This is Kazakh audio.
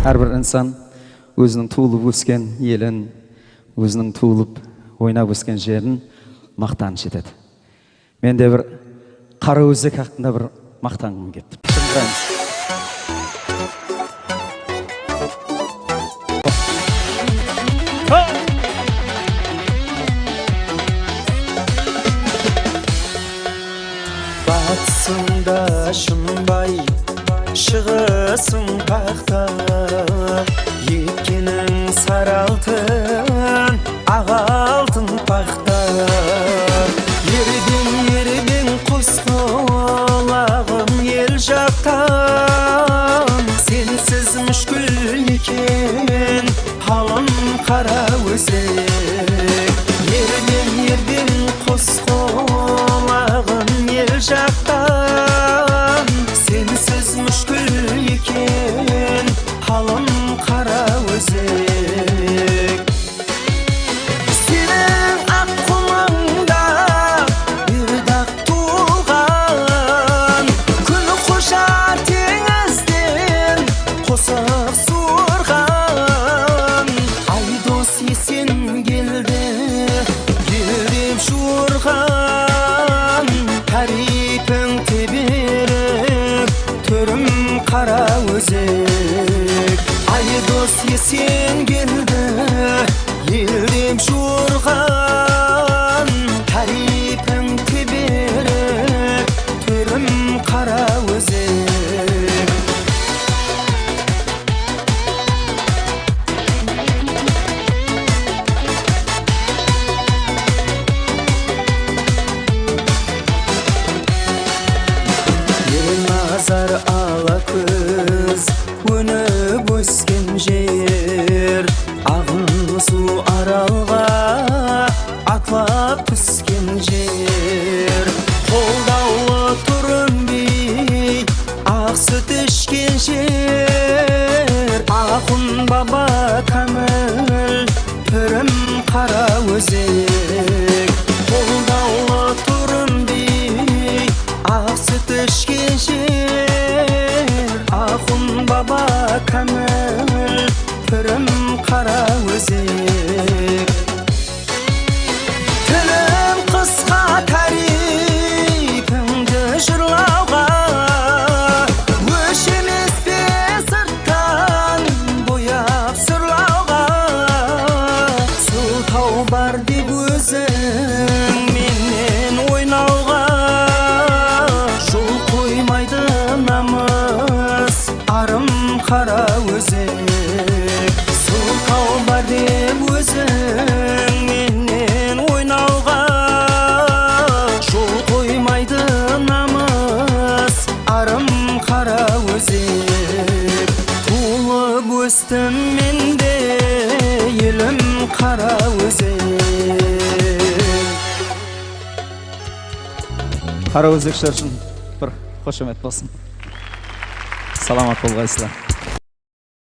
Әрбір инсан өзінің туылып өскен елін, өзінің туылып ойнап өскен жерін мақтаныш етеді. Мен де бір Қараөзек хақында бір мақтанғым келіп тұр. Батысында шымбай, шығысың пақта, еккенің сары алтын, ақ алтын пақта. Ербең құс құлағым ел жақтан, сенсіз мүшкіл екен халым Қараөзек. Ербең құс құлағым ел жақтан, сенсіз мүшкіл екен халым Қараөзек. Сенің ақ құлыңда бір дақ туған, күн құшар теңізден қосақ сұрған. Айдос есен келді, елдеп жұрған, тарифің теберіп төрім Қараөзек. Айдос есен келді, елдеп жұрған, тарифің теберіп төрім Қараөзек. Назар ала көз, өніп өскен жер, ағын су аралға атлап түскен жер. Қолдаулы тұрымбей, ақ сүт ішкен жер, ақын баба кәміл түрім Қараөзек. Қолдаулы тұрымбей, ақ сүт ішкен жер, ақын баба кәміл түрім Қараөзек. Тілім қысқа тарифіңді жырлауға, өшемес пе сырттан бояп сырлауға. Сылтау бар деп өзің менен ойнауға, жол қоймайды намыс арым Қараөзек. Сылтау бар деп өзің менен ойнауға, жол қоймайды намыс арым Қараөзек. Туылып өстім менде елім Қараөзек. Қараөзекшілер үшін бір қошемет болсын. Саламат болғайсыздар.